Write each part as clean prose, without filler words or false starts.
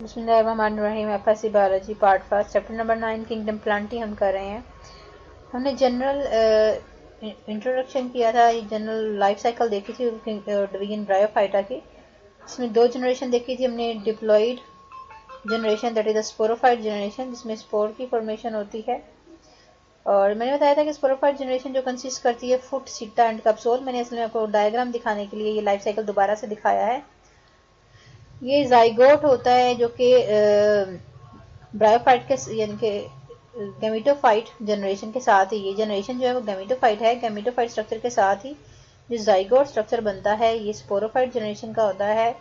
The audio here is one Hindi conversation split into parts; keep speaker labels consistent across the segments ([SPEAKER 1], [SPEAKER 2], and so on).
[SPEAKER 1] बिस्मिल्लाहिर्रहमानिर्रहीम। FSc biology part first chapter number 9 kingdom Plantae हम कर रहे हैं। हमने जनरल इंट्रोडक्शन किया था, जनरल लाइफ साइकिल देखी थी डिवीजन ब्रायोफाइटा की। इसमें दो जनरेशन देखी थी हमने, diploid generation that is the sporophyte generation जिसमें स्पोर की फॉर्मेशन होती है, और मैंने बताया था कि स्पोरोफाइट जनरेशन जो कंसिस्ट करती है फुट, सीटा एंड कैप्सूल। मैंने इसमें आपको डायग्राम दिखाने के लिए ये लाइफ साइकिल दोबारा से दिखाया है। ये जाइगोट होता है जो कि ब्रायोफाइट के यानी कि गैमेटोफाइट जनरेशन के साथ ही, ये जनरेशन जो है वो गैमेटोफाइट है, गैमेटोफाइट स्ट्रक्चर के साथ ही जो जाइगोट स्ट्रक्चर बनता है ये स्पोरोफाइट जनरेशन का होता है।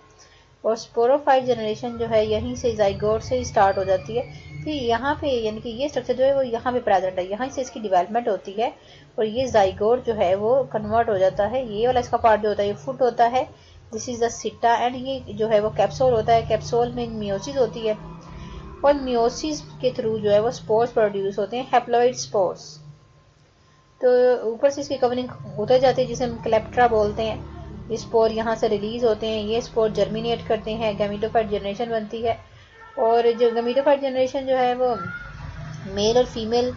[SPEAKER 1] और स्पोरोफाइट जनरेशन जो है यहीं से जाइगोट से ही स्टार्ट हो जाती है। फिर यहाँ पे यानी कि ये स्ट्रक्चर जो है वो यहाँ पे प्रेजेंट है, यहाँ से इसकी डेवलपमेंट होती है और ये जाइगोट जो है वो कन्वर्ट हो जाता है। ये वाला इसका पार्ट जो होता है ये फुट होता है, दिस इज द सिटा, एंड ये जो है वो कैप्सूल होता है। कैप्सूल में मियोसिस होती है और मियोसिस के थ्रू जो है वो स्पोर्स प्रोड्यूस होते हैं, हैप्लॉइड स्पोर्स। तो ऊपर से इसकी कवरिंग उतर जाती है जिसे हम क्लेप्ट्रा बोलते हैं। ये स्पोर यहाँ से रिलीज होते हैं, ये स्पोर जर्मिनेट करते हैं, गैमेटोफाइट जनरेशन बनती है। और जो गैमेटोफाइट जनरेशन जो है वो मेल और फीमेल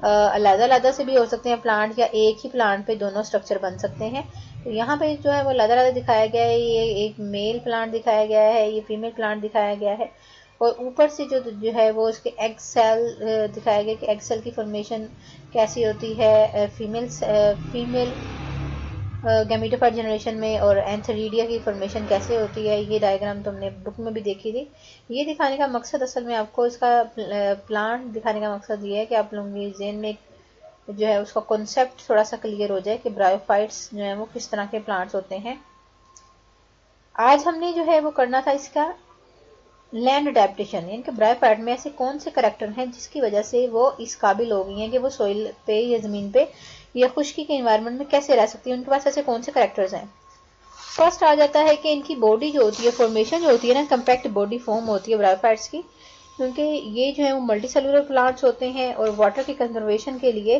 [SPEAKER 1] अलग-अलग से भी हो सकते हैं प्लांट, या एक ही प्लांट पे दोनों स्ट्रक्चर बन सकते हैं। तो यहाँ पे जो है वो अलग-अलग दिखाया गया है, ये एक मेल प्लांट दिखाया गया है, ये फीमेल प्लांट दिखाया गया है। और ऊपर से जो है वो उसके एग सेल दिखाया गया कि एग सेल की फॉर्मेशन कैसी होती है फीमेल गैमेटोफाइट जनरेशन में, और एंथेरिडिया की फॉर्मेशन कैसे होती है। ये डायग्राम तो हमने बुक में भी देखी थी। ये दिखाने का मकसद, असल में आपको इसका प्लांट दिखाने का मकसद ये है कि आप लोगों के ज़हन में जो है उसका कॉन्सेप्ट थोड़ा सा क्लियर हो जाए कि ब्रायोफाइट्स जो है वो किस तरह के प्लांट्स होते हैं। आज हमने जो है वो करना था इसका लैंड अडेप्टेशन, यानी कि ब्रायोफाइट में ऐसे कौन से करेक्टर हैं जिसकी वजह से वो इस काबिल हो गई हैं कि वो सोइल पे या ज़मीन पे या खुश्की के इन्वायरमेंट में कैसे रह सकती है, उनके पास ऐसे कौन से करेक्टर्स हैं। फर्स्ट आ जाता है कि इनकी बॉडी जो होती है, फॉर्मेशन जो होती है ना, कम्पैक्ट बॉडी फॉर्म होती है ब्रायोफाइट्स की, क्योंकि ये जो है वो मल्टी सेलुलर प्लांट्स होते हैं और वाटर की कंजर्वेशन के लिए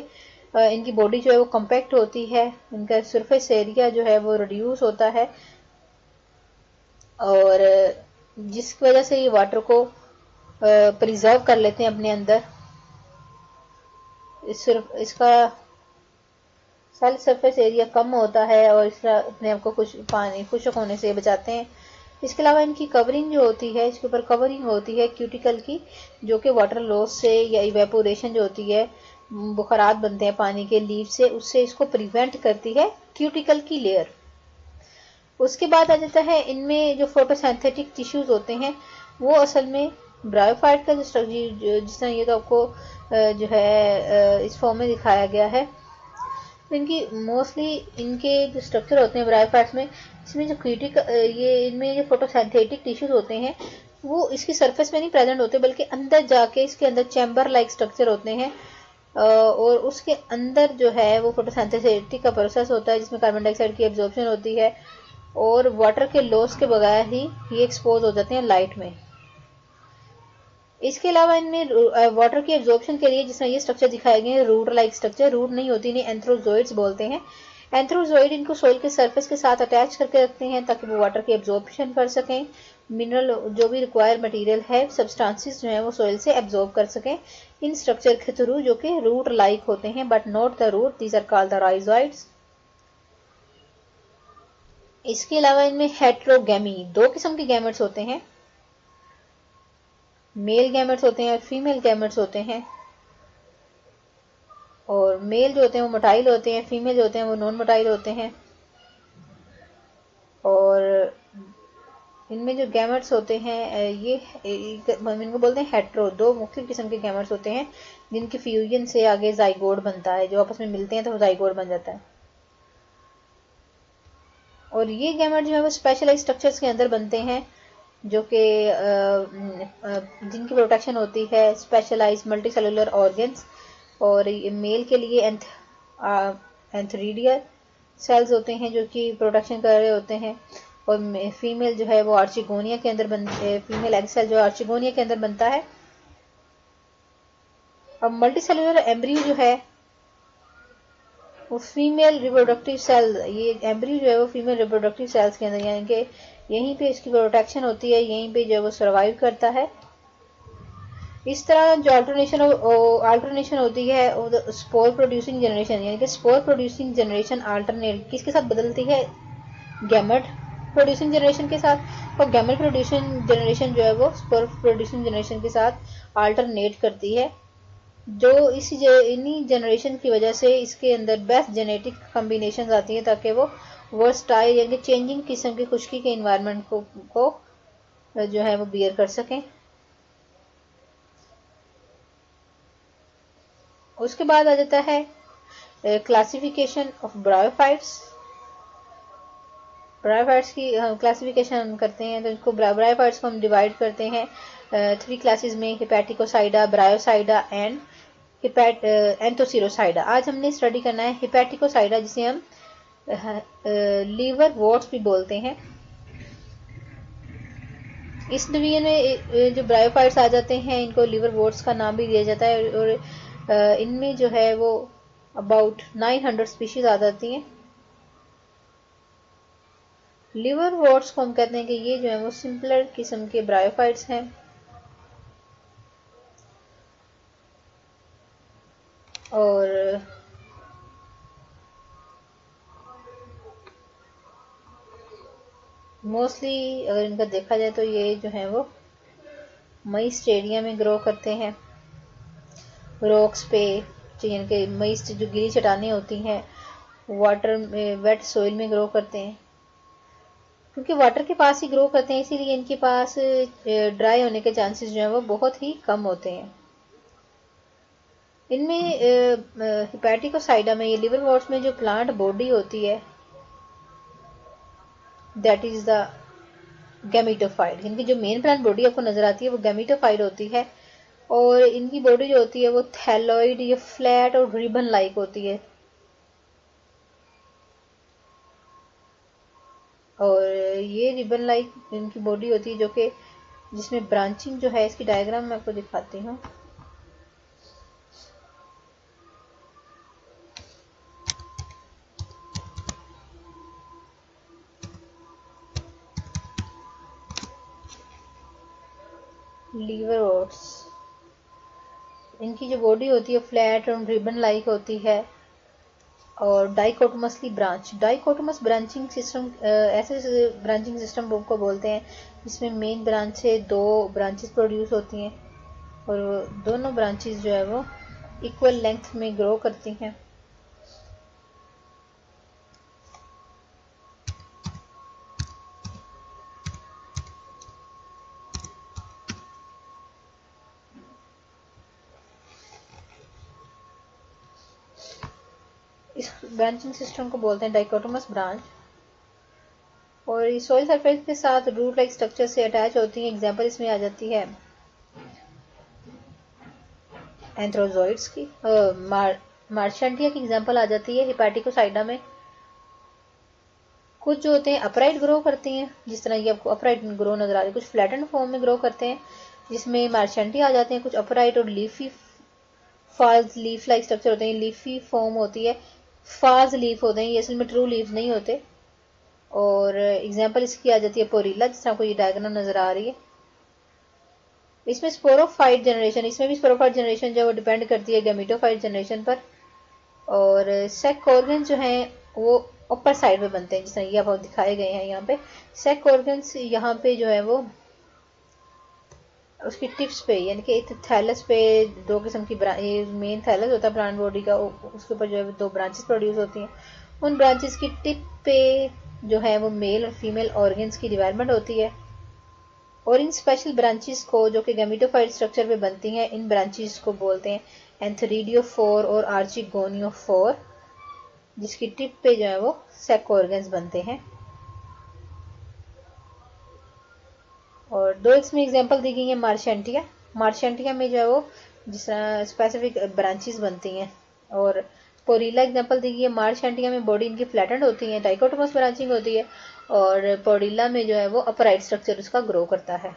[SPEAKER 1] इनकी बॉडी जो है वो कम्पैक्ट होती है, इनका सरफेस एरिया जो है वो रिड्यूस होता है, और जिसकी वजह से ये वाटर को प्रिजर्व कर लेते हैं अपने अंदर। इसका सेल सरफेस एरिया कम होता है और इसका अपने आप को पानी खुश्क होने से बचाते हैं। इसके अलावा इनकी कवरिंग जो होती है, इसके ऊपर कवरिंग होती है क्यूटिकल की, जो कि वाटर लॉस से या इवेपोरेशन जो होती है, बुखारात बनते हैं पानी के लीव से, उससे इसको प्रिवेंट करती है क्यूटिकल की लेयर। उसके बाद आ जाता है इनमें जो फोटोसिंथेटिक टिश्यूज होते हैं, वो असल में ब्रायोफाइट का जिस तरह ये तो आपको जो है इस फॉर्म में दिखाया गया है। तो इनकी मोस्टली इनके जो स्ट्रक्चर होते हैं ब्रायोफाइट्स में, इसमें जो ये इनमें जो फोटोसिंथेटिक टिश्यूज होते हैं वो इसकी सरफेस में नहीं प्रेजेंट होते, बल्कि अंदर जाके इसके अंदर चैम्बर लाइक स्ट्रक्चर होते हैं, और उसके अंदर जो है वो फोटोसिंथेटिक का प्रोसेस होता है जिसमें कार्बन डाइऑक्साइड की एब्जॉर्प्शन होती है, और वाटर के लॉस के बगैर ही ये एक्सपोज हो जाते हैं लाइट में। इसके अलावा इनमें वाटर की एब्जॉर्प्शन के लिए जिसमें ये स्ट्रक्चर दिखाए गए हैं, रूट लाइक स्ट्रक्चर, रूट नहीं होती, इन्हें एंथ्रोजोइड्स बोलते हैं। एंथ्रोजोइड इनको सोइल के सरफेस के साथ अटैच करके रखते हैं ताकि वो वाटर की एब्जॉर्प्शन कर सकें, मिनरल जो भी रिक्वायर्ड मटेरियल है, सब्सटेंसेस जो है वो सोइल से एब्जॉर्ब कर सकें इन स्ट्रक्चर के थ्रू, जो कि रूट लाइक होते हैं, but not the root, these are called the rhizoids. इसके अलावा इनमें हेट्रोगैमी, दो किस्म के गैमेट्स होते हैं, मेल गैमेट्स होते हैं और फीमेल गैमेट्स होते हैं। और मेल जो होते हैं वो मोटाइल होते हैं, फीमेल जो होते हैं वो नॉन मोटाइल होते हैं। और इनमें जो गैमेट्स होते हैं ये इनको बोलते हैं हेट्रो, दो मुख्तलिफ किस्म के गैमेट्स होते हैं जिनकी फ्यूजन से आगे जाइगोट बनता है, जो आपस में मिलते हैं तो जाइगोट बन जाता है। और ये गैमेट जो है वो स्पेशलाइज स्ट्रक्चर्स के अंदर बनते हैं, जो कि जिनकी प्रोटेक्शन होती है स्पेशलाइज मल्टी सेलुलर ऑर्गन्स। और मेल के लिए एंथरीडियल सेल्स होते हैं जो कि प्रोटेक्शन कर रहे होते हैं, और फीमेल जो है वो आर्चिगोनिया के अंदर फीमेल एग सेल जो आर्चिगोनिया के अंदर बनता है। अब मल्टी सेलुलर एम्ब्रियो जो है वो फीमेल रिप्रोडक्टिव सेल, ये एम्ब्रियो जो है वो फीमेल रिप्रोडक्टिव सेल्स के अंदर, यानी कि यहीं पे इसकी प्रोटेक्शन होती है, यहीं पे जो है वो सर्वाइव करता है। इस तरह जो अल्टरनेशन होती है स्पोर प्रोड्यूसिंग जनरेशन, यानी कि स्पोर प्रोड्यूसिंग जनरेशन अल्टरनेट किसके साथ बदलती है, गैमेट प्रोड्यूसिंग जनरेशन के साथ, और गैमेट प्रोड्यूसिंग जनरेशन जो है वो स्पोर प्रोड्यूसिंग जनरेशन के साथ अल्टरनेट करती है। जो इन्हीं जनरेशन की वजह से इसके अंदर बेस्ट जेनेटिक कॉम्बिनेशन आती हैं ताकि वो वर्सटाइल यानी चेंजिंग किस्म की खुशकी के इन्वायरमेंट को जो है वो बियर कर सकें। उसके बाद आ जाता है क्लासिफिकेशन ऑफ ब्रायोफाइट्स। ब्रायोफाइट्स की क्लासिफिकेशन हम करते हैं तो इसको ब्रायोफाइट्स को हम डिवाइड करते हैं 3 क्लासेस में, हिपैटिकोसाइडा, ब्रायोसाइडा एंड एंथोसिरोसाइडा। आज हमने स्टडी करना है हिपैटिकोसाइडा, जिसे हम लीवर वॉट्स भी बोलते हैं। इस डिवीजन में जो ब्रायोफाइट्स आ जाते हैं इनको लीवर वॉट्स का नाम भी दिया जाता है, और इनमें जो है वो अबाउट 900 स्पीशीज आ जाती हैं। लिवर वॉट्स को हम कहते हैं कि ये जो है वो सिंपलर किस्म के ब्रायोफाइट्स हैं, और मोस्टली अगर इनका देखा जाए तो ये जो है वो मॉइस्ट एरिया में ग्रो करते हैं, रॉक्स पे, यानी कि मॉइस्ट जो गीली चट्टानें होती हैं, वाटर में, वेट सोइल में ग्रो करते हैं। क्योंकि वाटर के पास ही ग्रो करते हैं इसीलिए इनके पास ड्राई होने के चांसेस जो है वो बहुत ही कम होते हैं। इनमें हिपैटिकोसाइडा में, ये लिवर वॉट्स में जो प्लांट बॉडी होती है दैट इज द गैमेटोफाइट, इनकी जो मेन प्लांट बॉडी आपको नजर आती है वो गैमेटोफाइट होती है, और इनकी बॉडी जो होती है वो थैलॉइड या फ्लैट और रिबन लाइक होती है। और ये रिबन लाइक इनकी बॉडी होती है जो कि जिसमें ब्रांचिंग जो है, इसकी डायग्राम मैं आपको दिखाती हूँ। लीवर ओट्स, इनकी जो बॉडी होती है फ्लैट और रिबन लाइक होती है, और dichotomously branch, dichotomous branching system, ऐसे ब्रांचिंग सिस्टम को बोलते हैं जिसमें मेन ब्रांच से 2 ब्रांचेस प्रोड्यूस होती हैं, और दोनों ब्रांचेस जो है वो इक्वल लेंथ में ग्रो करती हैं। इस ब्रांचिंग सिस्टम को बोलते हैं डाइकोटोमस ब्रांच, और ये सॉइल सरफेस के साथ रूट लाइक स्ट्रक्चर से अटैच होती हैं। एग्जांपल इसमें आ जाती है एंथ्रोजोइड्स की, मार्शेंटिया की एग्जांपल आ जाती है हिपैटिकोसाइडा में। कुछ जो होते हैं अपराइट ग्रो करते हैं, जिस तरह ये आपको अपराइट ग्रो नजर आ रही है, कुछ फ्लैटेंड फॉर्म में ग्रो करते हैं जिसमें मार्शेंटिया आ जाते हैं, कुछ अपराइट और लीफी फाज लीफ लाइक स्ट्रक्चर होते हैं, लीफी फॉर्म होती है, फाज लीफ होते हैं, ये असल में ट्रू लीफ नहीं होते। और एग्जांपल इसकी आ जाती है पोरिल्ला, जिस तरह को ये डायग्राम नजर आ रही है। इसमें स्पोरोफाइट जनरेशन, इसमें भी स्पोरोफाइट जनरेशन जो है वो डिपेंड करती है गैमेटोफाइट जनरेशन पर, और सेक ऑर्गन जो हैं वो ऊपर साइड में बनते हैं, जिस तरह ये आप दिखाए गए हैं यहाँ पे। सेक ऑर्गन्स यहाँ पे जो है वो उसकी टिप्स पे, यानी कि एक थैलस पे 2 किस्म की मेन थैलस होता है प्लांट बॉडी का, उसके ऊपर जो है 2 ब्रांचेस प्रोड्यूस होती हैं। उन ब्रांचेस की टिप पे जो है वो मेल और फीमेल ऑर्गन्स की डेवलपमेंट होती है, और इन स्पेशल ब्रांचेस को जो कि गैमेटोफाइट स्ट्रक्चर पे बनती हैं, इन ब्रांचेस को बोलते हैं एंथरीडियोफोर और आर्चिगोनियोफोर, जिसकी टिप पे जो है वो सेक ऑर्गन्स बनते हैं। और 2 इसमें एग्जांपल दी गई है मार्शेंटिया, मार्शेंटिया में जो है वो जिस तरह स्पेसिफिक ब्रांचेस बनती हैं, और पोरिल्ला एग्जांपल दी गई है। मार्शेंटिया में बॉडी इनकी फ्लैटेंड होती है, डाइकोटोमस ब्रांचिंग होती है, और पोरिल्ला में जो है वो अपराइट स्ट्रक्चर उसका ग्रो करता है।